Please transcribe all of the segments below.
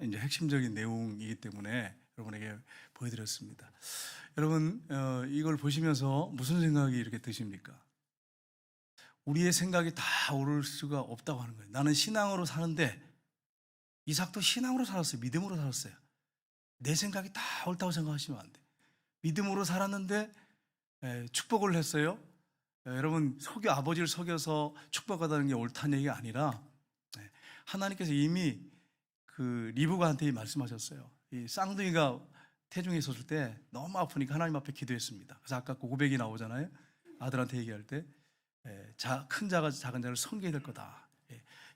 이제 핵심적인 내용이기 때문에 여러분에게 보여드렸습니다. 여러분, 이걸 보시면서 무슨 생각이 이렇게 드십니까? 우리의 생각이 다 옳을 수가 없다고 하는 거예요. 나는 신앙으로 사는데, 이삭도 신앙으로 살았어요. 믿음으로 살았어요. 내 생각이 다 옳다고 생각하시면 안 돼요. 믿음으로 살았는데 축복을 했어요. 여러분, 아버지를 속여서 축복하다는 게 옳다는 얘기가 아니라, 하나님께서 이미 그 리브가한테 말씀하셨어요. 이 쌍둥이가 태중에 있었을 때 너무 아프니까 하나님 앞에 기도했습니다. 그래서 아까 그 고백이 나오잖아요. 아들한테 얘기할 때 큰 자가 작은 자를 섬겨야 될 거다.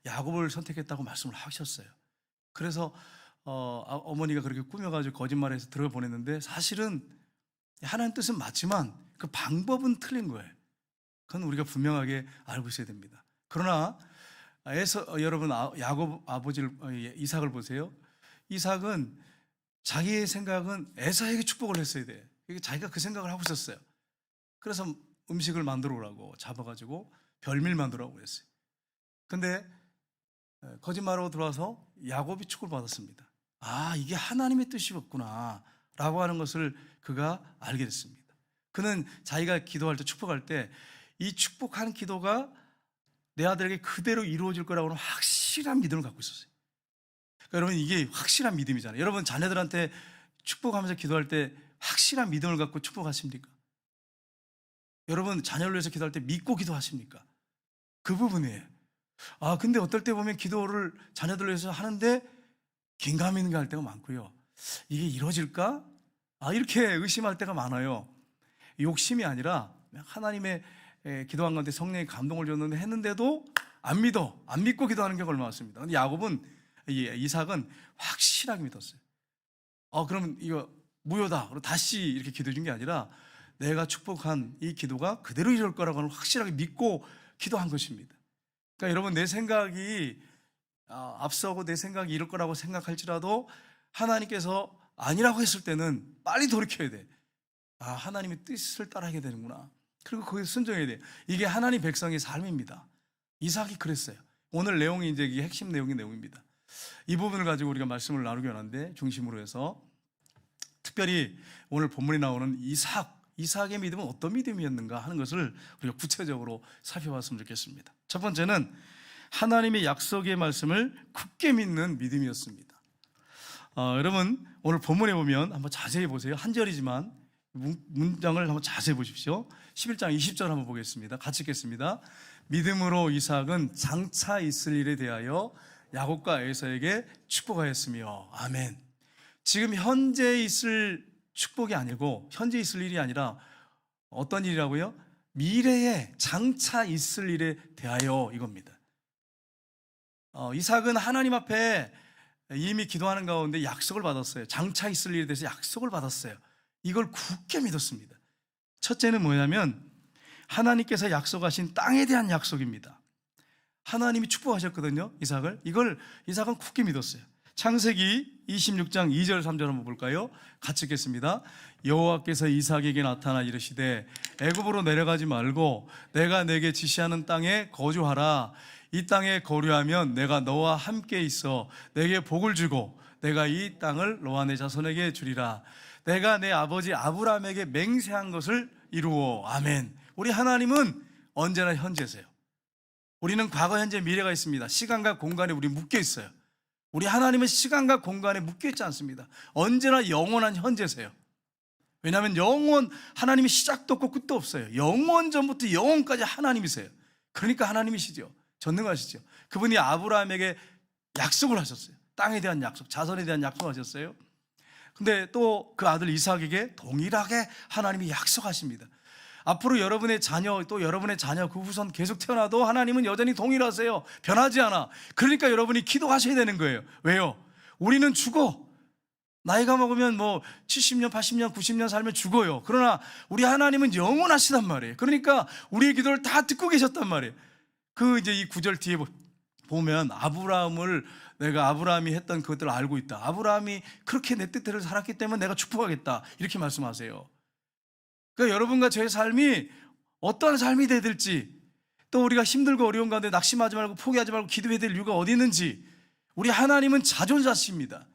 야곱을 선택했다고 말씀을 하셨어요. 그래서 어머니가 그렇게 꾸며가지고 거짓말해서 들어보냈는데, 사실은 하나님 뜻은 맞지만 그 방법은 틀린 거예요. 그건 우리가 분명하게 알고 있어야 됩니다. 그러나 여러분, 야곱 아버지를, 이삭을 보세요. 이삭은 자기의 생각은 에사에게 축복을 했어야 돼. 자기가 그 생각을 하고 있었어요. 그래서 음식을 만들어 오라고 잡아가지고 별미를 만들어 오라고 했어요. 근데 거짓말하고 들어와서 야곱이 축복을 받았습니다. 아, 이게 하나님의 뜻이었구나 라고 하는 것을 그가 알게 됐습니다. 그는 자기가 기도할 때, 축복할 때 이 축복한 기도가 내 아들에게 그대로 이루어질 거라고 하는 확실한 믿음을 갖고 있었어요. 그러니까 여러분, 이게 확실한 믿음이잖아요. 여러분, 자녀들한테 축복하면서 기도할 때 확실한 믿음을 갖고 축복하십니까? 여러분, 자녀를 위해서 기도할 때 믿고 기도하십니까? 그 부분이에요. 근데 어떨 때 보면 기도를 자녀들을 위해서 하는데 긴감 있는 게 할 때가 많고요. 이게 이루어질까? 이렇게 의심할 때가 많아요. 욕심이 아니라 하나님의 기도한 건데 성령의 감동을 줬는데 했는데도 안 믿고 기도하는 경우가 얼마나 많습니다. 근데 이삭은 확실하게 믿었어요. 그러면 이거 무효다. 그럼 다시 이렇게 기도해 준 게 아니라 내가 축복한 이 기도가 그대로 이룰 거라고 하는 확실하게 믿고 기도한 것입니다. 그러니까 여러분, 내 생각이 앞서고 내 생각이 이럴 거라고 생각할지라도 하나님께서 아니라고 했을 때는 빨리 돌이켜야 돼. 하나님의 뜻을 따라하게 되는구나. 그리고 거기에 순종해야 돼. 이게 하나님 백성의 삶입니다. 이삭이 그랬어요. 오늘 내용이 이제 이게 핵심 내용입니다. 이 부분을 가지고 우리가 말씀을 나누기 원하는데, 중심으로 해서 특별히 오늘 본문에 나오는 이삭의 믿음은 어떤 믿음이었는가 하는 것을 우리가 구체적으로 살펴봤으면 좋겠습니다. 첫 번째는 하나님의 약속의 말씀을 굳게 믿는 믿음이었습니다. 여러분, 오늘 본문에 보면 한번 자세히 보세요. 한 절이지만 문장을 한번 자세히 보십시오. 11장 20절 한번 보겠습니다. 같이 읽겠습니다. 믿음으로 이삭은 장차 있을 일에 대하여 야곱과 에사에게 축복하였으며. 아멘. 지금 현재 있을 축복이 아니고, 현재 있을 일이 아니라 어떤 일이라고요? 미래에 장차 있을 일에 대하여, 이겁니다. 이삭은 하나님 앞에 이미 기도하는 가운데 약속을 받았어요. 장차 있을 일에 대해서 약속을 받았어요. 이걸 굳게 믿었습니다. 첫째는 뭐냐면 하나님께서 약속하신 땅에 대한 약속입니다. 하나님이 축복하셨거든요, 이삭을. 이걸 이삭은 굳게 믿었어요. 창세기 26장 2절 3절 한번 볼까요? 같이 읽겠습니다. 여호와께서 이삭에게 나타나 이르시되 애굽으로 내려가지 말고 내가 내게 지시하는 땅에 거주하라. 이 땅에 거류하면 내가 너와 함께 있어 내게 복을 주고 내가 이 땅을 너와 내 자손에게 주리라. 내가 내 아버지 아브라함에게 맹세한 것을 이루어. 아멘. 우리 하나님은 언제나 현재세요. 우리는 과거, 현재, 미래가 있습니다. 시간과 공간에 우리 묶여 있어요. 우리 하나님은 시간과 공간에 묶여 있지 않습니다. 언제나 영원한 현재세요. 왜냐하면 하나님이 시작도 없고 끝도 없어요. 영원 전부터 영원까지 하나님이세요. 그러니까 하나님이시죠. 전능하시죠. 그분이 아브라함에게 약속을 하셨어요. 땅에 대한 약속, 자손에 대한 약속을 하셨어요. 근데 또 그 아들 이삭에게 동일하게 하나님이 약속하십니다. 앞으로 여러분의 자녀, 또 여러분의 자녀 그 후손 계속 태어나도 하나님은 여전히 동일하세요. 변하지 않아. 그러니까 여러분이 기도하셔야 되는 거예요. 왜요? 우리는 죽어. 나이가 먹으면 70년, 80년, 90년 살면 죽어요. 그러나 우리 하나님은 영원하시단 말이에요. 그러니까 우리의 기도를 다 듣고 계셨단 말이에요. 이제 이 9절 뒤에 보면 내가 아브라함이 했던 그것들을 알고 있다. 아브라함이 그렇게 내 뜻대로 살았기 때문에 내가 축복하겠다. 이렇게 말씀하세요. 그러니까 여러분과 저의 삶이 어떠한 삶이 되야 될지, 또 우리가 힘들고 어려운 가운데 낙심하지 말고 포기하지 말고 기도해야 될 이유가 어디 있는지, 우리 하나님은 자존자십니다.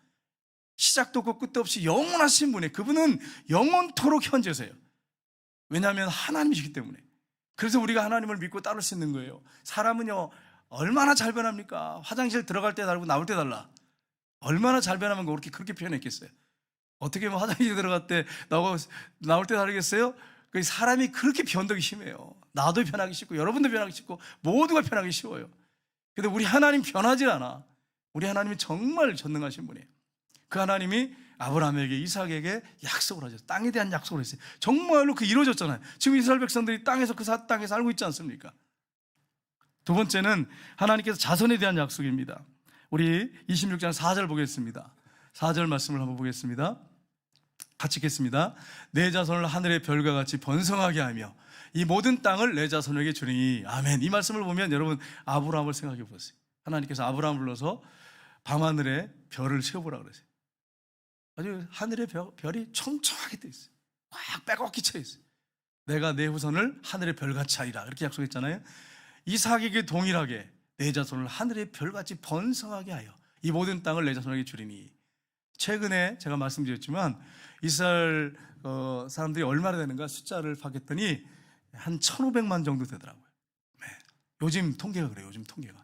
시작도 없고 끝도 없이 영원하신 분이에요. 그분은 영원토록 현재세요. 왜냐하면 하나님이시기 때문에. 그래서 우리가 하나님을 믿고 따를 수 있는 거예요. 사람은요, 얼마나 잘 변합니까? 화장실 들어갈 때 다르고 나올 때 달라. 얼마나 잘 변하면 그렇게 표현했겠어요? 어떻게 뭐 화장실 들어갈 때 나올 때 다르겠어요? 사람이 그렇게 변덕이 심해요. 나도 변하기 쉽고 여러분도 변하기 쉽고 모두가 변하기 쉬워요. 근데 우리 하나님 변하지 않아. 우리 하나님이 정말 전능하신 분이에요. 그 하나님이 아브라함에게 이삭에게 약속을 하셨어요. 땅에 대한 약속을 했어요. 정말로 그 이루어졌잖아요. 지금 이스라엘 백성들이 땅에서 그 땅에 살고 있지 않습니까? 두 번째는 하나님께서 자손에 대한 약속입니다. 우리 26장 4절 보겠습니다. 4절 말씀을 한번 보겠습니다. 같이 읽겠습니다. 내 자손을 하늘의 별과 같이 번성하게 하며 이 모든 땅을 내 자손에게 주리니. 아멘. 이 말씀을 보면 여러분 아브라함을 생각해 보세요. 하나님께서 아브라함을 불러서 밤하늘에 별을 세워보라 그러세요. 아주 하늘의 별이 청청하게 떠 있어요. 꽉 빼곡히 쳐 있어요. 내가 내 후손을 하늘의 별같이 하리라 이렇게 약속했잖아요. 이삭에게 동일하게 내 자손을 하늘의 별같이 번성하게 하여 이 모든 땅을 내 자손에게 주리니. 최근에 제가 말씀드렸지만 이스라엘 사람들이 얼마나 되는가 숫자를 파악했더니 한 1,500만 정도 되더라고요. 네. 요즘 통계가 그래요. 요즘 통계가.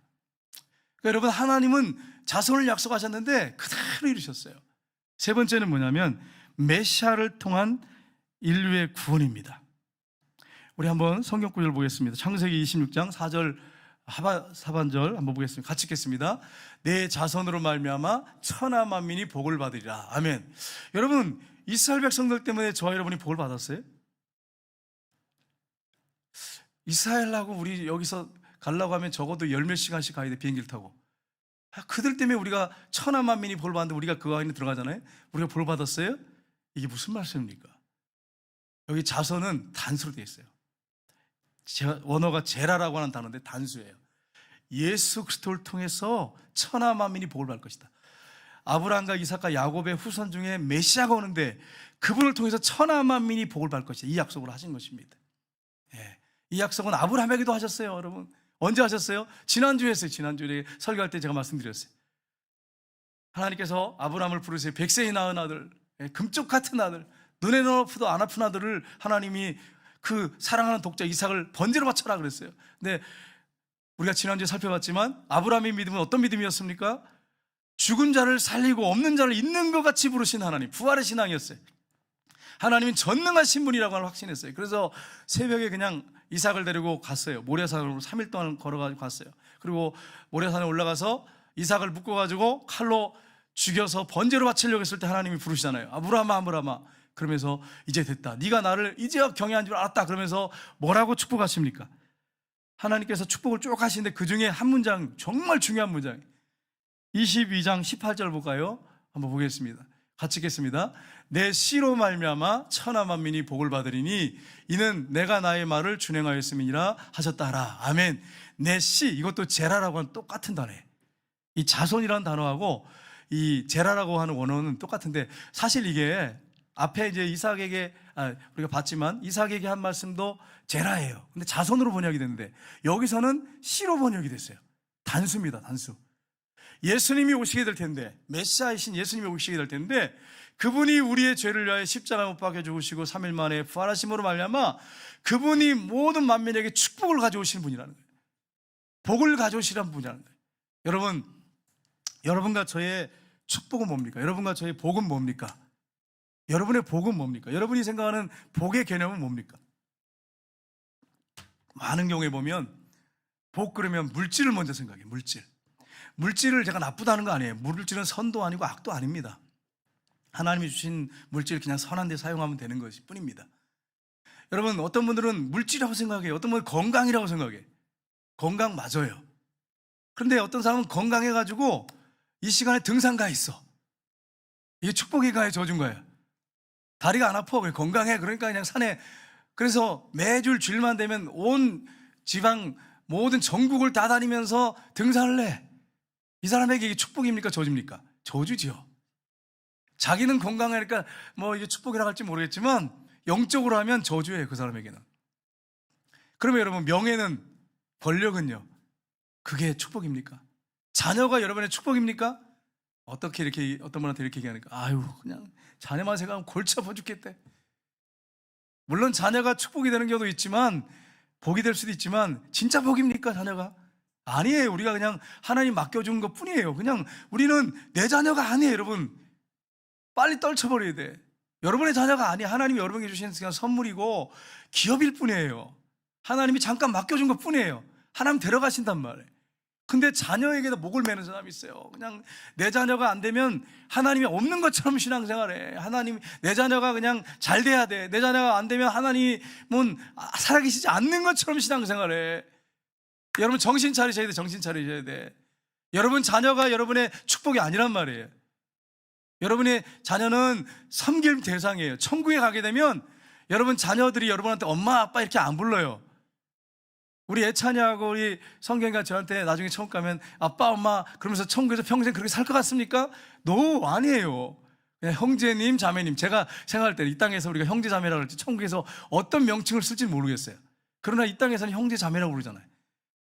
그러니까 여러분 하나님은 자손을 약속하셨는데 그대로 이루셨어요. 세 번째는 뭐냐면 메시아를 통한 인류의 구원입니다. 우리 한번 성경 구절 보겠습니다. 창세기 26장 4절 하반절 한번 보겠습니다. 같이 읽겠습니다. 내 자손으로 말미암아 천하 만민이 복을 받으리라. 아멘. 여러분 이스라엘 백성들 때문에 저와 여러분이 복을 받았어요? 이스라엘하고 우리 여기서 가려고 하면 적어도 10몇 시간씩 가야 돼. 비행기를 타고. 그들 때문에 우리가 천하 만민이 복을 받는데 우리가 그 안에 들어가잖아요. 우리가 복을 받았어요? 이게 무슨 말씀입니까? 여기 자손은 단수로 되어 있어요. 원어가 제라라고 하는 단어인데 단수예요. 예수 그리스도를 통해서 천하 만민이 복을 받을 것이다. 아브라함과 이삭과 야곱의 후손 중에 메시아가 오는데 그분을 통해서 천하 만민이 복을 받을 것이다. 이 약속을 하신 것입니다. 예. 이 약속은 아브라함에게도 하셨어요. 여러분 언제 하셨어요? 지난주에 했어요. 지난주에 설교할 때 제가 말씀드렸어요. 하나님께서 아브라함을 부르세요. 백세히 낳은 아들, 금쪽 같은 아들, 눈에는 아프도 안 아픈 아들을 하나님이 그 사랑하는 독자 이삭을 번제로 바쳐라 그랬어요. 근데 우리가 지난주에 살펴봤지만 아브라함의 믿음은 어떤 믿음이었습니까? 죽은 자를 살리고 없는 자를 있는 것 같이 부르신 하나님, 부활의 신앙이었어요. 하나님은 전능하신 분이라고 확신했어요. 그래서 새벽에 그냥 이삭을 데리고 갔어요. 모리아산으로 3일 동안 걸어가지고 갔어요. 그리고 모리아산에 올라가서 이삭을 묶어가지고 칼로 죽여서 번제로 바치려고 했을 때 하나님이 부르시잖아요. 아브라함아 아브라함아. 그러면서 이제 됐다. 네가 나를 이제야 경외한 줄 알았다. 그러면서 뭐라고 축복하십니까? 하나님께서 축복을 쭉 하시는데 그 중에 한 문장, 정말 중요한 문장, 22장 18절 볼까요? 한번 보겠습니다. 같이 읽겠습니다. 내 씨로 말미암아 천하 만민이 복을 받으리니 이는 내가 나의 말을 준행하였음이니라 하셨다 하라. 아멘. 내 씨, 이것도 제라라고 하는 똑같은 단어예요. 이 자손이라는 단어하고 이 제라라고 하는 원어는 똑같은데 사실 이게 앞에 이제 이삭에게 우리가 봤지만 이삭에게 한 말씀도 제라예요. 근데 자손으로 번역이 됐는데 여기서는 씨로 번역이 됐어요. 단수입니다. 단수. 예수님이 오시게 될 텐데, 메시아이신 예수님이 오시게 될 텐데 그분이 우리의 죄를 위하여 십자가에 못 박혀 죽으시고 3일 만에 부활하심으로 말미암아 그분이 모든 만민에게 축복을 가져오시는 분이라는 거예요. 복을 가져오시라는 분이라는 거예요. 여러분, 여러분과 저의 축복은 뭡니까? 여러분과 저의 복은 뭡니까? 여러분의 복은 뭡니까? 여러분이 생각하는 복의 개념은 뭡니까? 많은 경우에 보면 복 그러면 물질을 먼저 생각해요. 물질을 제가 나쁘다는 거 아니에요. 물질은 선도 아니고 악도 아닙니다. 하나님이 주신 물질을 그냥 선한 데 사용하면 되는 것일 뿐입니다. 여러분 어떤 분들은 물질이라고 생각해요. 어떤 분은 건강이라고 생각해요. 건강 맞아요. 그런데 어떤 사람은 건강해가지고 이 시간에 등산 가 있어. 이게 축복의 가에 져준 거예요. 다리가 안 아파. 왜 건강해. 그러니까 그냥 산에. 그래서 매주 주일만 되면 온 지방 모든 전국을 다 다니면서 등산을 해. 이 사람에게 이게 축복입니까? 저주입니까? 저주죠. 자기는 건강하니까 뭐 이게 축복이라고 할지 모르겠지만 영적으로 하면 저주예요. 그 사람에게는. 그러면 여러분 명예는, 권력은요, 그게 축복입니까? 자녀가 여러분의 축복입니까? 어떻게 이렇게 어떤 분한테 이렇게 얘기하니까 아유 그냥 자녀만 생각하면 골치 아파 죽겠대. 물론 자녀가 축복이 되는 경우도 있지만 복이 될 수도 있지만 진짜 복입니까 자녀가? 아니에요. 우리가 그냥 하나님 맡겨준 것 뿐이에요. 그냥 우리는 내 자녀가 아니에요 여러분. 빨리 떨쳐버려야 돼. 여러분의 자녀가 아니에요. 하나님이 여러분에게 주신 그냥 선물이고 기업일 뿐이에요. 하나님이 잠깐 맡겨준 것 뿐이에요. 하나님 데려가신단 말이에요. 근데 자녀에게도 목을 매는 사람이 있어요. 그냥 내 자녀가 안 되면 하나님이 없는 것처럼 신앙생활해. 하나님, 내 자녀가 그냥 잘 돼야 돼. 내 자녀가 안 되면 하나님은 살아계시지 않는 것처럼 신앙생활해. 여러분 정신 차리셔야 돼. 정신 차리셔야 돼. 여러분 자녀가 여러분의 축복이 아니란 말이에요. 여러분의 자녀는 섬길 대상이에요. 천국에 가게 되면 여러분 자녀들이 여러분한테 엄마 아빠 이렇게 안 불러요. 우리 애찬이하고 우리 성경이가 저한테 나중에 천국 가면 아빠 엄마 그러면서 천국에서 평생 그렇게 살 것 같습니까? No, 아니에요. 그냥 형제님 자매님. 제가 생각할 때 이 땅에서 우리가 형제 자매라고 할지 천국에서 어떤 명칭을 쓸지 모르겠어요. 그러나 이 땅에서는 형제 자매라고 부르잖아요.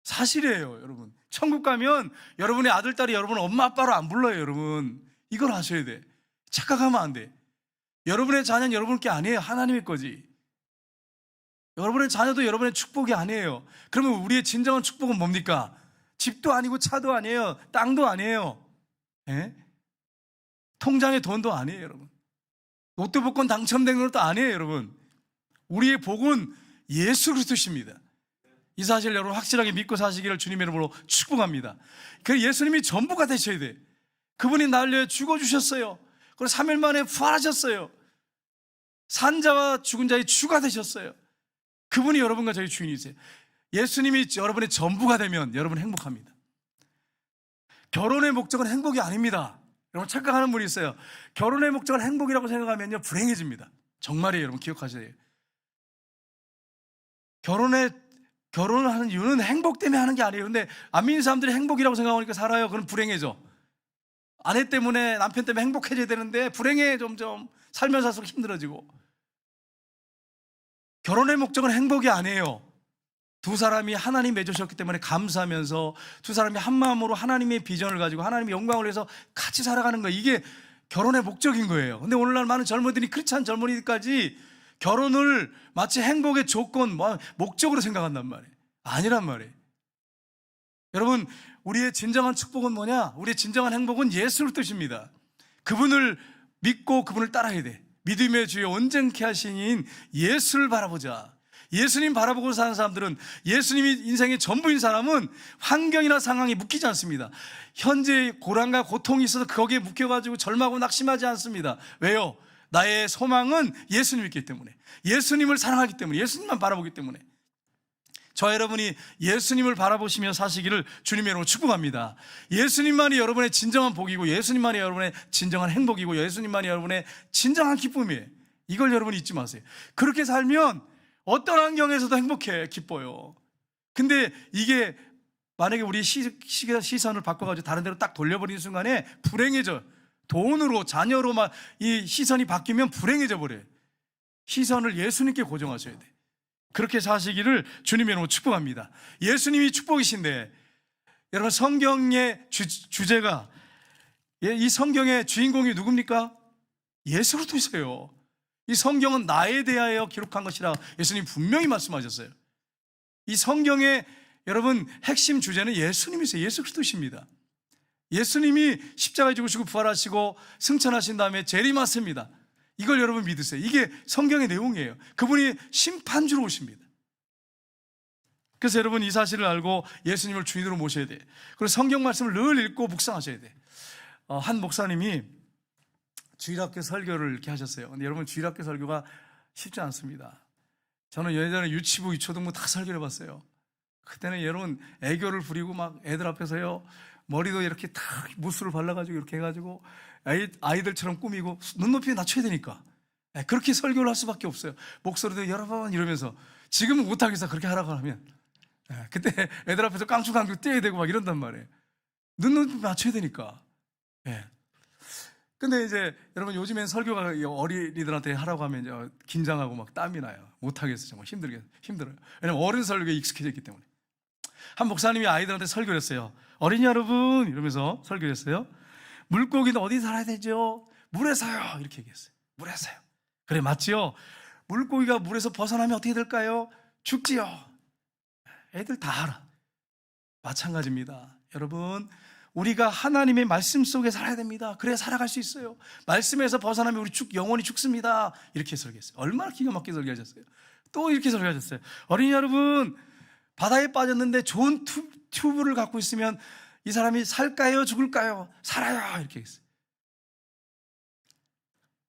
사실이에요 여러분. 천국 가면 여러분의 아들 딸이 여러분을 엄마 아빠로 안 불러요 여러분. 이걸 아셔야 돼. 착각하면 안 돼. 여러분의 자녀는 여러분 게 아니에요. 하나님의 거지. 여러분의 자녀도 여러분의 축복이 아니에요. 그러면 우리의 진정한 축복은 뭡니까? 집도 아니고 차도 아니에요. 땅도 아니에요. 예? 통장에 돈도 아니에요 여러분. 로또 복권 당첨된 것도 아니에요 여러분. 우리의 복은 예수 그리스도십니다. 이 사실 여러분 확실하게 믿고 사시기를 주님의 이름으로 축복합니다. 그 예수님이 전부가 되셔야 돼. 그분이 나를 위해 죽어주셨어요. 그리고 3일 만에 부활하셨어요. 산자와 죽은 자의 주가 되셨어요. 그분이 여러분과 저희 주인이세요. 예수님이 여러분의 전부가 되면 여러분 행복합니다. 결혼의 목적은 행복이 아닙니다. 여러분 착각하는 분이 있어요. 결혼의 목적을 행복이라고 생각하면요 불행해집니다. 정말이에요 여러분 기억하셔야 돼요. 결혼을 하는 이유는 행복 때문에 하는 게 아니에요. 근데 안 믿는 사람들이 행복이라고 생각하니까 살아요. 그럼 불행해져. 아내 때문에 남편 때문에 행복해져야 되는데 불행해. 점점 살면서 살수록 힘들어지고. 결혼의 목적은 행복이 아니에요. 두 사람이 하나님 맺으셨기 때문에 감사하면서 두 사람이 한 마음으로 하나님의 비전을 가지고 하나님의 영광을 위해서 같이 살아가는 거예요. 이게 결혼의 목적인 거예요. 근데 오늘날 많은 젊은이들이 크리스찬 젊은이들까지 결혼을 마치 행복의 조건, 목적으로 생각한단 말이에요. 아니란 말이에요. 여러분 우리의 진정한 축복은 뭐냐? 우리의 진정한 행복은 예수를 뜻입니다. 그분을 믿고 그분을 따라야 돼. 믿음의 주여 온전케 하시는 예수를 바라보자. 예수님 바라보고 사는 사람들은 예수님이 인생의 전부인 사람은 환경이나 상황에 묶이지 않습니다. 현재 고난과 고통이 있어서 거기에 묶여가지고 절망하고 낙심하지 않습니다. 왜요? 나의 소망은 예수님이기 때문에, 예수님을 사랑하기 때문에, 예수님만 바라보기 때문에. 저 여러분이 예수님을 바라보시며 사시기를 주님의 이름으로 축복합니다. 예수님만이 여러분의 진정한 복이고 예수님만이 여러분의 진정한 행복이고 예수님만이 여러분의 진정한 기쁨이에요. 이걸 여러분이 잊지 마세요. 그렇게 살면 어떤 환경에서도 행복해, 기뻐요. 근데 이게 만약에 우리 시선을 바꿔가지고 다른 데로 딱 돌려버리는 순간에 불행해져. 돈으로, 자녀로 막 이 시선이 바뀌면 불행해져 버려요. 시선을 예수님께 고정하셔야 돼. 그렇게 사시기를 주님의 이름으로 축복합니다. 예수님이 축복이신데 여러분 성경의 주제가 이 성경의 주인공이 누굽니까? 예수 그리스도이세요. 이 성경은 나에 대하여 기록한 것이라 예수님 분명히 말씀하셨어요. 이 성경의 여러분 핵심 주제는 예수님이세요. 예수 그리스도십니다. 예수님이 십자가에 죽으시고 부활하시고 승천하신 다음에 재림하십니다. 이걸 여러분 믿으세요. 이게 성경의 내용이에요. 그분이 심판주로 오십니다. 그래서 여러분 이 사실을 알고 예수님을 주인으로 모셔야 돼요. 그리고 성경 말씀을 늘 읽고 묵상하셔야 돼요. 한 목사님이 주일학교 설교를 이렇게 하셨어요. 근데 여러분 주일학교 설교가 쉽지 않습니다. 저는 예전에 유치부, 유초등부 다 설교를 해봤어요. 그때는 여러분 애교를 부리고 막 애들 앞에서요 머리도 이렇게 다 무스를 발라가지고 이렇게 해가지고 아이들처럼 꾸미고 눈높이에 낮춰야 되니까 그렇게 설교를 할 수밖에 없어요. 목소리도 여러 번 이러면서. 지금은 못하겠어 그렇게 하라고 하면. 그때 애들 앞에서 깡충깡충 뛰어야 되고 막 이런단 말이에요. 눈높이 맞춰야 되니까. 근데 이제 여러분 요즘엔 설교가 어린이들한테 하라고 하면 이제 긴장하고 막 땀이 나요. 못하겠어요. 정말 힘들어요. 왜냐면 어른 설교에 익숙해져 있기 때문에. 한 목사님이 아이들한테 설교를 했어요. 어린이 여러분 이러면서 설교를 했어요. 물고기는 어디 살아야 되죠? 물에서요. 이렇게 얘기했어요. 물에서요. 그래, 맞지요? 물고기가 물에서 벗어나면 어떻게 될까요? 죽지요. 애들 다 알아. 마찬가지입니다. 여러분, 우리가 하나님의 말씀 속에 살아야 됩니다. 그래야 살아갈 수 있어요. 말씀에서 벗어나면 우리 영원히 죽습니다. 이렇게 설교했어요. 얼마나 기가 막히게 설교하셨어요. 또 이렇게 설교하셨어요. 어린이 여러분, 바다에 빠졌는데 좋은 튜브를 갖고 있으면 이 사람이 살까요? 죽을까요? 살아요. 이렇게 했어요.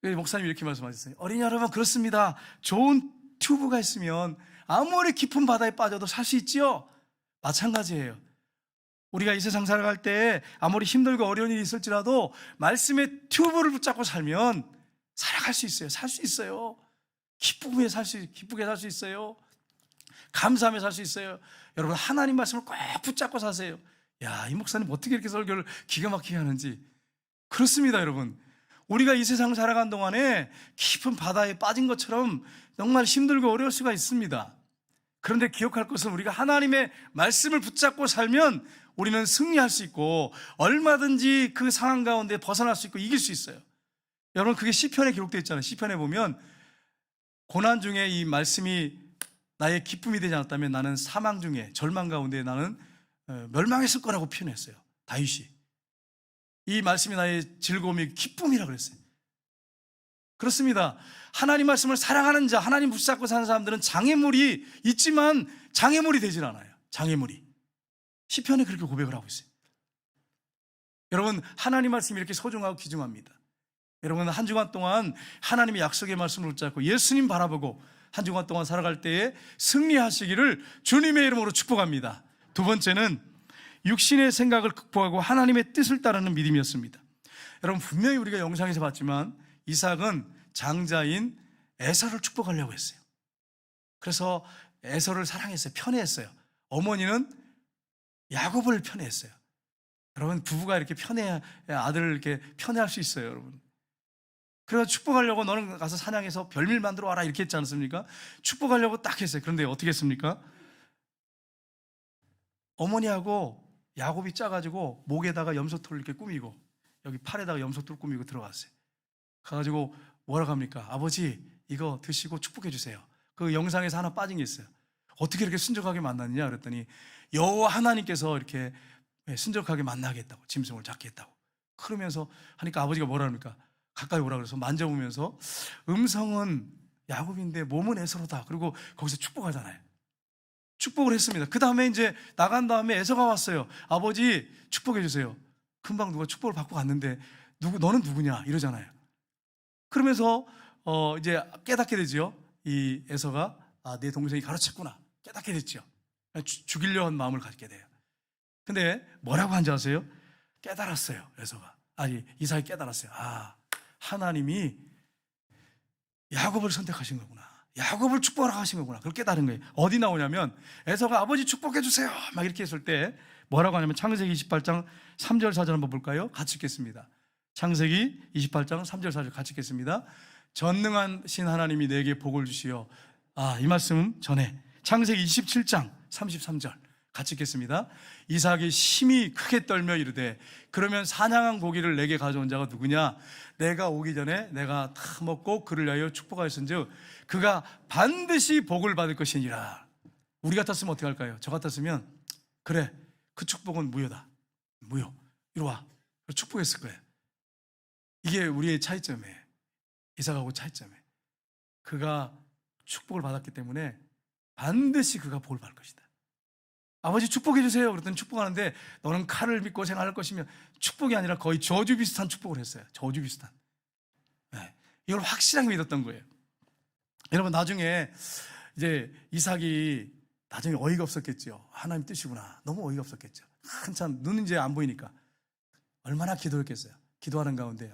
목사님이 이렇게 말씀하셨어요. 어린이 여러분, 그렇습니다. 좋은 튜브가 있으면 아무리 깊은 바다에 빠져도 살 수 있지요? 마찬가지예요. 우리가 이 세상 살아갈 때 아무리 힘들고 어려운 일이 있을지라도 말씀의 튜브를 붙잡고 살면 살아갈 수 있어요. 살 수 있어요. 기쁘게 살 수 있어요. 감사하며 살 수 있어요. 여러분, 하나님 말씀을 꼭 붙잡고 사세요. 야, 이 목사님 어떻게 이렇게 설교를 기가 막히게 하는지. 그렇습니다, 여러분. 우리가 이 세상을 살아간 동안에 깊은 바다에 빠진 것처럼 정말 힘들고 어려울 수가 있습니다. 그런데 기억할 것은 우리가 하나님의 말씀을 붙잡고 살면 우리는 승리할 수 있고 얼마든지 그 상황 가운데 벗어날 수 있고 이길 수 있어요. 여러분, 그게 시편에 기록되어 있잖아요. 시편에 보면 고난 중에 이 말씀이 나의 기쁨이 되지 않았다면 나는 사망 중에, 절망 가운데 나는 멸망했을 거라고 표현했어요. 다윗이. 이 말씀이 나의 즐거움이 기쁨이라고 그랬어요. 그렇습니다. 하나님 말씀을 사랑하는 자, 하나님 붙잡고 사는 사람들은 장애물이 있지만 장애물이 되질 않아요. 장애물이. 시편에 그렇게 고백을 하고 있어요. 여러분, 하나님 말씀이 이렇게 소중하고 귀중합니다. 여러분, 한 주간 동안 하나님의 약속의 말씀을 붙잡고 예수님 바라보고 한 주간 동안 살아갈 때에 승리하시기를 주님의 이름으로 축복합니다. 두 번째는 육신의 생각을 극복하고 하나님의 뜻을 따르는 믿음이었습니다. 여러분, 분명히 우리가 영상에서 봤지만 이삭은 장자인 에서를 축복하려고 했어요. 그래서 에서를 사랑했어요. 편애했어요. 어머니는 야곱을 편애했어요. 여러분, 부부가 이렇게 아들을 이렇게 편애할 수 있어요, 여러분. 그래서 축복하려고 너는 가서 사냥해서 별밀 만들어 와라 이렇게 했지 않습니까? 축복하려고 딱 했어요. 그런데 어떻게 했습니까? 어머니하고 야곱이 짜가지고 목에다가 염소털을 이렇게 꾸미고 여기 팔에다가 염소털 꾸미고 들어갔어요. 가가지고 뭐라고 합니까? 아버지, 이거 드시고 축복해 주세요. 그 영상에서 하나 빠진 게 있어요. 어떻게 이렇게 순적하게 만났느냐 그랬더니 여호와 하나님께서 이렇게 순적하게 만나게 했다고, 짐승을 잡게 했다고. 그러면서 하니까 아버지가 뭐라 합니까? 가까이 오라 그래서 만져보면서 음성은 야곱인데 몸은 에서로다. 그리고 거기서 축복하잖아요. 축복을 했습니다. 그 다음에 이제 나간 다음에 에서가 왔어요. 아버지, 축복해 주세요. 금방 누가 축복을 받고 갔는데 너는 누구냐 이러잖아요. 그러면서 이제 깨닫게 되죠. 이 에서가 내 동생이 가로챘구나 깨닫게 됐죠. 죽이려 한 마음을 갖게 돼요. 근데 뭐라고 한지 아세요? 깨달았어요. 에서가. 이삭이 깨달았어요. 하나님이 야곱을 선택하신 거구나. 야곱을 축복하라고 하신 거구나. 그걸 깨달은 거예요. 어디 나오냐면 에서가 아버지 축복해 주세요 막 이렇게 했을 때 뭐라고 하냐면 창세기 28장 3절 4절 한번 볼까요? 같이 읽겠습니다. 창세기 28장 3절 4절 같이 읽겠습니다. 전능하신 하나님이 내게 복을 주시어. 이 말씀 전에 창세기 27장 33절 같이 읽겠습니다. 이삭이 심히 크게 떨며 이르되 그러면 사냥한 고기를 내게 가져온 자가 누구냐? 내가 오기 전에 내가 다 먹고 그를 위하여 축복하였은즉 그가 반드시 복을 받을 것이니라. 우리 같았으면 어떻게 할까요? 저 같았으면 그래, 그 축복은 무효다. 무효. 이리 와. 축복했을 거예요. 이게 우리의 차이점이에요. 이삭하고 차이점이에요. 그가 축복을 받았기 때문에 반드시 그가 복을 받을 것이다. 아버지 축복해 주세요. 그랬더니 축복하는데 너는 칼을 믿고 생활할 것이며 축복이 아니라 거의 저주 비슷한 축복을 했어요. 저주 비슷한. 이걸 확실하게 믿었던 거예요. 여러분, 나중에 이제 이삭이 나중에 어이가 없었겠죠. 하나님 뜻이구나. 너무 어이가 없었겠죠. 한참 눈은 이제 안 보이니까 얼마나 기도했겠어요. 기도하는 가운데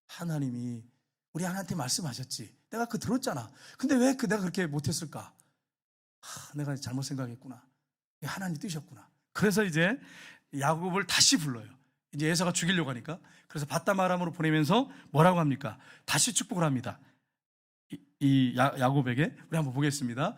하나님이 우리 하나님한테 말씀하셨지. 내가 그거 들었잖아. 근데 왜 내가 그렇게 못했을까? 내가 잘못 생각했구나. 하나님 뜻이었구나. 그래서 이제 야곱을 다시 불러요. 이제 에서가 죽이려고 하니까. 그래서 바담 아람으로 보내면서 뭐라고 합니까? 다시 축복을 합니다. 이 야곱에게. 우리 한번 보겠습니다.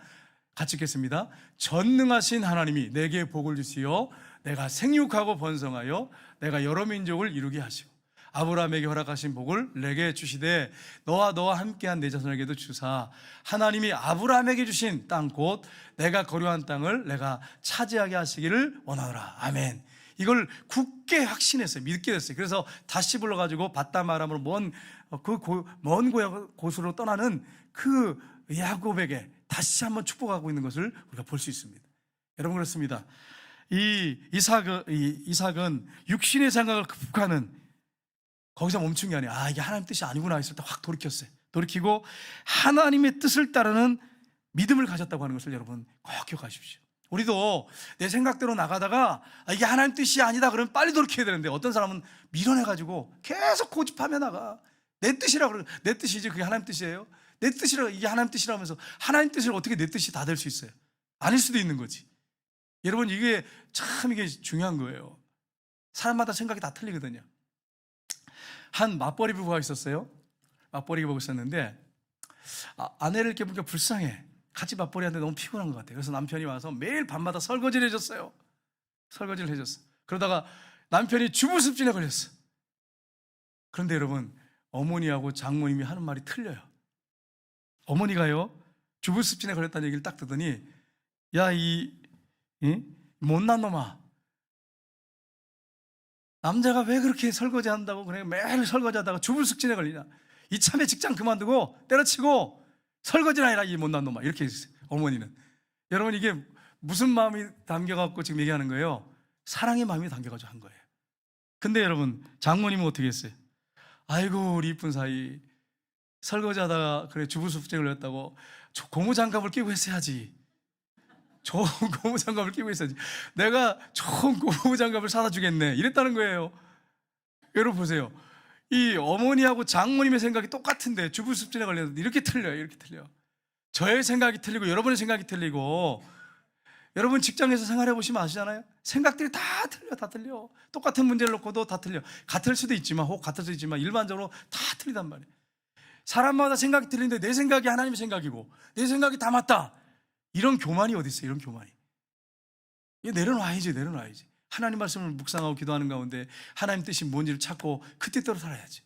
같이 읽겠습니다. 전능하신 하나님이 내게 복을 주시어 내가 생육하고 번성하여 내가 여러 민족을 이루게 하시고. 아브라함에게 허락하신 복을 내게 주시되 너와 함께한 내 자손에게도 주사 하나님이 아브라함에게 주신 땅 곧 내가 거류한 땅을 내가 차지하게 하시기를 원하노라. 아멘. 이걸 굳게 확신했어요. 믿게 됐어요. 그래서 다시 불러가지고 바다마람으로 먼 곳으로 떠나는 그 야곱에게 다시 한번 축복하고 있는 것을 우리가 볼 수 있습니다. 여러분, 그렇습니다. 이 이삭은 육신의 생각을 극복하는, 거기서 멈춘 게 아니에요. 이게 하나님 뜻이 아니구나 했을 때 확 돌이켰어요. 돌이키고 하나님의 뜻을 따르는 믿음을 가졌다고 하는 것을 여러분 꼭 기억하십시오. 우리도 내 생각대로 나가다가 이게 하나님 뜻이 아니다 그러면 빨리 돌이켜야 되는데, 어떤 사람은 밀어내가지고 계속 고집하며 나가. 내 뜻이라고 그러면 내 뜻이지 그게 하나님 뜻이에요? 내 뜻이라, 이게 하나님 뜻이라면서 하나님 뜻을 어떻게 내 뜻이 다 될 수 있어요? 아닐 수도 있는 거지. 여러분, 이게 참 이게 중요한 거예요. 사람마다 생각이 다 틀리거든요. 한 맞벌이 부부가 있었어요. 맞벌이 부부가 있었는데 아내를 이렇게 보니까 불쌍해. 같이 맞벌이 하는데 너무 피곤한 것 같아요. 그래서 남편이 와서 매일 밤마다 설거지를 해줬어요. 설거지를 해줬어. 그러다가 남편이 주부습진에 걸렸어. 그런데 여러분, 어머니하고 장모님이 하는 말이 틀려요. 어머니가요, 주부습진에 걸렸다는 얘기를 딱 듣더니, 야, 이 못난 놈아, 남자가 왜 그렇게 설거지 한다고 그래 매일 설거지 하다가 주부습진에 걸리냐, 이참에 직장 그만두고 때려치고 설거지나 해라, 이 못난 놈아, 이렇게 했어요, 어머니는. 여러분, 이게 무슨 마음이 담겨갖고 지금 얘기하는 거예요? 사랑의 마음이 담겨가지고 한 거예요. 근데 여러분, 장모님은 어떻게 했어요? 아이고, 우리 이쁜 사이, 설거지 하다가 그래 주부습진에 걸렸다고 고무장갑을 끼고 했어야지. 좋은 고무장갑을 끼고 있어야지. 내가 좋은 고무장갑을 사다 주겠네, 이랬다는 거예요. 여러분 보세요. 이 어머니하고 장모님의 생각이 똑같은데 주부습진에 걸렸는데 이렇게 틀려요. 이렇게 틀려. 저의 생각이 틀리고 여러분의 생각이 틀리고, 여러분 직장에서 생활해 보시면 아시잖아요. 생각들이 다 틀려. 다 틀려. 똑같은 문제를 놓고도 다 틀려. 같을 수도 있지만, 혹 같을 수도 있지만 일반적으로 다 틀리단 말이에요. 사람마다 생각이 틀린데 내 생각이 하나님의 생각이고 내 생각이 다 맞다, 이런 교만이 어디 있어요? 이런 교만이. 이거 내려놔야지. 하나님 말씀을 묵상하고 기도하는 가운데 하나님 뜻이 뭔지를 찾고 그 뜻대로 살아야지.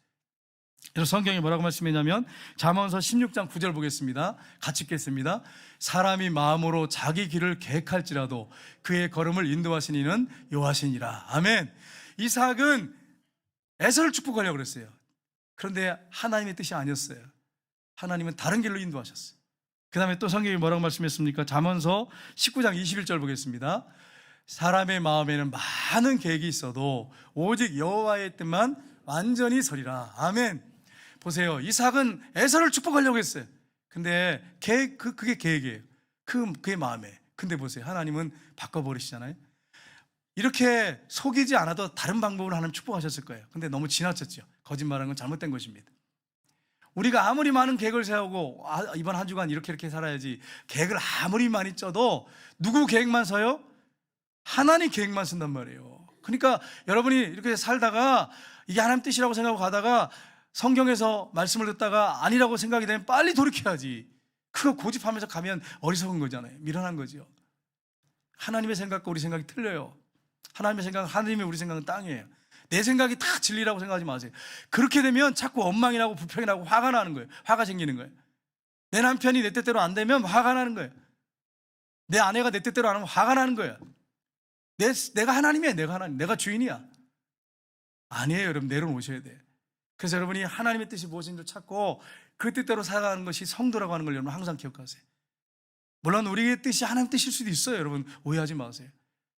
그래서 성경이 뭐라고 말씀했냐면 잠언서 16장 9절 보겠습니다. 같이 읽겠습니다. 사람이 마음으로 자기 길을 계획할지라도 그의 걸음을 인도하신 이는 여호와시니라. 아멘. 이삭은 에서를 축복하려고 그랬어요. 그런데 하나님의 뜻이 아니었어요. 하나님은 다른 길로 인도하셨어요. 그 다음에 또 성경이 뭐라고 말씀했습니까? 잠언서 19장 21절 보겠습니다. 사람의 마음에는 많은 계획이 있어도 오직 여호와의 뜻만 완전히 서리라. 아멘. 보세요. 이삭은 에서를 축복하려고 했어요. 근데 그게 계획이에요. 그의 마음에. 근데 보세요. 하나님은 바꿔버리시잖아요. 이렇게 속이지 않아도 다른 방법으로 하나님 축복하셨을 거예요. 근데 너무 지나쳤죠. 거짓말하는 건 잘못된 것입니다. 우리가 아무리 많은 계획을 세우고 이번 한 주간 이렇게 살아야지, 계획을 아무리 많이 쪄도 누구 계획만 서요? 하나님 계획만 쓴단 말이에요. 그러니까 여러분이 이렇게 살다가 이게 하나님 뜻이라고 생각하고 가다가 성경에서 말씀을 듣다가 아니라고 생각이 되면 빨리 돌이켜야지. 그거 고집하면서 가면 어리석은 거잖아요. 미련한 거죠. 하나님의 생각과 우리 생각이 틀려요. 하나님의 생각은 하늘이며 우리 생각은 땅이에요. 내 생각이 다 진리라고 생각하지 마세요. 그렇게 되면 자꾸 원망이 나고 불평이 나고 화가 나는 거예요. 화가 생기는 거예요. 내 남편이 내 뜻대로 안 되면 화가 나는 거예요. 내 아내가 내 뜻대로 안 하면 화가 나는 거예요. 내가 하나님이야. 내가 주인이야. 아니에요. 여러분, 내려놓으셔야 돼요. 그래서 여러분이 하나님의 뜻이 무엇인지 찾고 그 뜻대로 살아가는 것이 성도라고 하는 걸 여러분 항상 기억하세요. 물론 우리의 뜻이 하나님 뜻일 수도 있어요. 여러분 오해하지 마세요.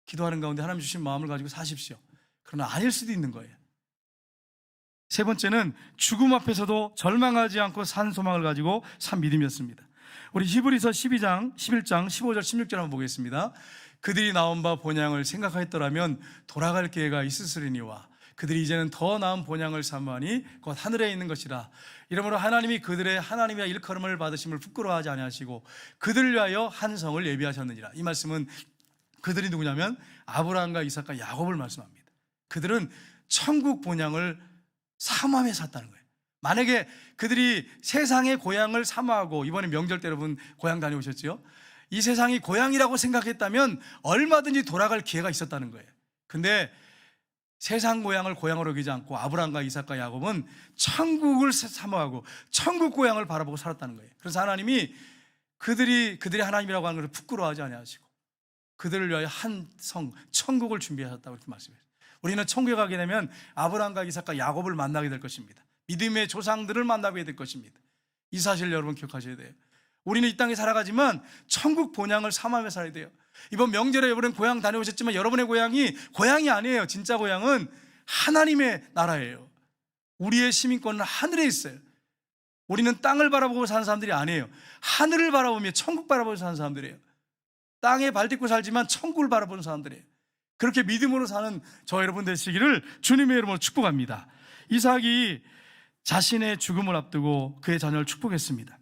기도하는 가운데 하나님 주신 마음을 가지고 사십시오. 그러나 아닐 수도 있는 거예요. 세 번째는 죽음 앞에서도 절망하지 않고 산 소망을 가지고 산 믿음이었습니다. 우리 히브리서 12장, 11장, 15절, 16절 한번 보겠습니다. 그들이 나온 바 본향을 생각하였더라면 돌아갈 기회가 있으리니와 그들이 이제는 더 나은 본향을 삼으니 곧 하늘에 있는 것이라. 이러므로 하나님이 그들의 하나님의 일컬음을 받으심을 부끄러워하지 아니하시고 그들을 위하여 한 성을 예비하셨느니라. 이 말씀은 그들이 누구냐면 아브라함과 이삭과 야곱을 말씀합니다. 그들은 천국 본향을 사모하며 샀다는 거예요. 만약에 그들이 세상의 고향을 사모하고, 이번에 명절 때 여러분 고향 다녀오셨죠? 이 세상이 고향이라고 생각했다면 얼마든지 돌아갈 기회가 있었다는 거예요. 근데 세상 고향을 고향으로 여기지 않고 아브라함과 이삭과 야곱은 천국을 사모하고 천국 고향을 바라보고 살았다는 거예요. 그래서 하나님이 그들이 하나님이라고 하는 것을 부끄러워하지 아니하시고 그들을 위하여 한 성 천국을 준비하셨다고 이렇게 말씀해요. 우리는 천국에 가게 되면 아브라함과 이삭과 야곱을 만나게 될 것입니다. 믿음의 조상들을 만나게 될 것입니다. 이 사실 여러분 기억하셔야 돼요. 우리는 이 땅에 살아가지만 천국 본향을 삼하며 살아야 돼요. 이번 명절에 여러분 고향 다녀오셨지만 여러분의 고향이 아니에요. 진짜 고향은 하나님의 나라예요. 우리의 시민권은 하늘에 있어요. 우리는 땅을 바라보고 사는 사람들이 아니에요. 하늘을 바라보며 천국 바라보며 사는 사람들이에요. 땅에 발 딛고 살지만 천국을 바라보는 사람들이에요. 그렇게 믿음으로 사는 저 여러분 되시기를 주님의 이름으로 축복합니다. 이삭이 자신의 죽음을 앞두고 그의 자녀를 축복했습니다.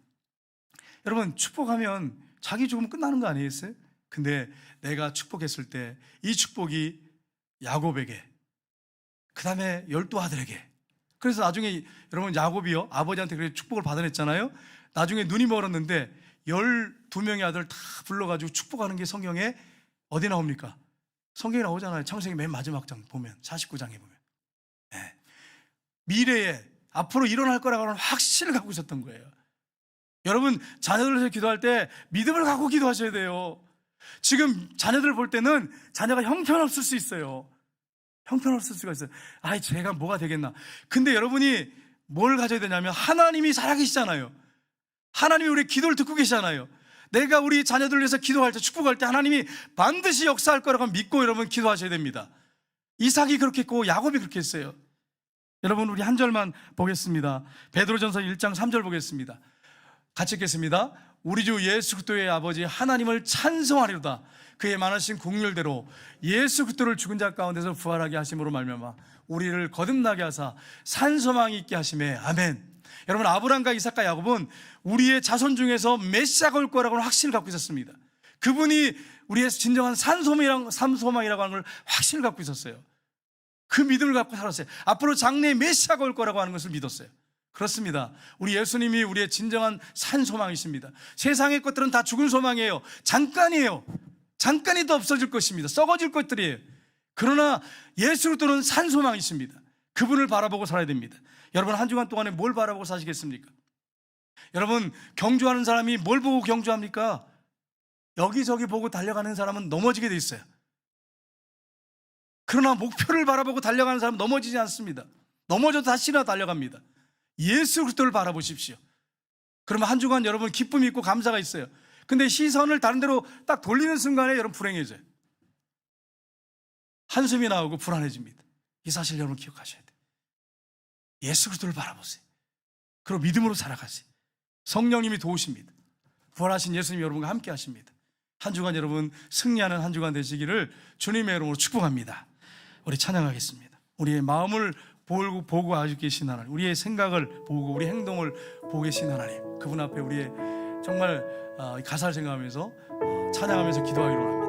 여러분, 축복하면 자기 죽으면 끝나는 거 아니겠어요? 근데 내가 축복했을 때 이 축복이 야곱에게, 그 다음에 12아들에게, 그래서 나중에 여러분 야곱이요 아버지한테 그렇게 축복을 받아냈잖아요. 나중에 눈이 멀었는데 12명의 아들 다 불러가지고 축복하는 게 성경에 어디 나옵니까? 성경에 나오잖아요. 창세기 맨 마지막 장 보면 49장에 보면 네. 미래에 앞으로 일어날 거라고 하는 확신을 갖고 있었던 거예요. 여러분, 자녀들을 위해서 기도할 때 믿음을 갖고 기도하셔야 돼요. 지금 자녀들 볼 때는 자녀가 형편없을 수 있어요. 형편없을 수가 있어요. 아이, 제가 뭐가 되겠나. 근데 여러분이 뭘 가져야 되냐면 하나님이 살아계시잖아요. 하나님이 우리 기도를 듣고 계시잖아요. 내가 우리 자녀들을 위해서 기도할 때, 축복할 때 하나님이 반드시 역사할 거라고 믿고 여러분 기도하셔야 됩니다. 이삭이 그렇게 했고 야곱이 그렇게 했어요. 여러분, 우리 한 절만 보겠습니다. 베드로전서 1장 3절 보겠습니다. 같이 읽겠습니다. 우리 주 예수 그리스도의 아버지 하나님을 찬송하리로다. 그의 많으신 긍휼대로 예수 그리스도를 죽은 자 가운데서 부활하게 하심으로 말미암아 우리를 거듭나게 하사 산소망이 있게 하심에 아멘. 여러분, 아브라함과 이삭과 야곱은 우리의 자손 중에서 메시아가 올 거라고 하는 확신을 갖고 있었습니다. 그분이 우리의 진정한 산소망이라고 하는 걸 확신을 갖고 있었어요. 그 믿음을 갖고 살았어요. 앞으로 장래에 메시아가 올 거라고 하는 것을 믿었어요. 그렇습니다. 우리 예수님이 우리의 진정한 산소망이십니다. 세상의 것들은 다 죽은 소망이에요. 잠깐이에요. 잠깐이 더 없어질 것입니다. 썩어질 것들이에요. 그러나 예수 그리스도는 산소망이십니다. 그분을 바라보고 살아야 됩니다. 여러분, 한 주간 동안에 뭘 바라보고 사시겠습니까? 여러분, 경주하는 사람이 뭘 보고 경주합니까? 여기저기 보고 달려가는 사람은 넘어지게 돼 있어요. 그러나 목표를 바라보고 달려가는 사람은 넘어지지 않습니다. 넘어져도 다시 일어나 달려갑니다. 예수 그리스도를 바라보십시오. 그러면 한 주간 여러분 기쁨이 있고 감사가 있어요. 근데 시선을 다른 데로 딱 돌리는 순간에 여러분 불행해져요. 한숨이 나오고 불안해집니다. 이 사실 여러분 기억하셔야 돼요. 예수 그리스도를 바라보세요. 그리고 믿음으로 살아가세요. 성령님이 도우십니다. 부활하신 예수님 여러분과 함께 하십니다. 한 주간 여러분 승리하는 한 주간 되시기를 주님의 이름으로 축복합니다. 우리 찬양하겠습니다. 우리의 마음을 보고 아주 계신 하나님, 우리의 생각을 보고 우리 행동을 보고 계신 하나님, 그분 앞에 우리의 정말 가사를 생각하면서 찬양하면서 기도하기로 합니다.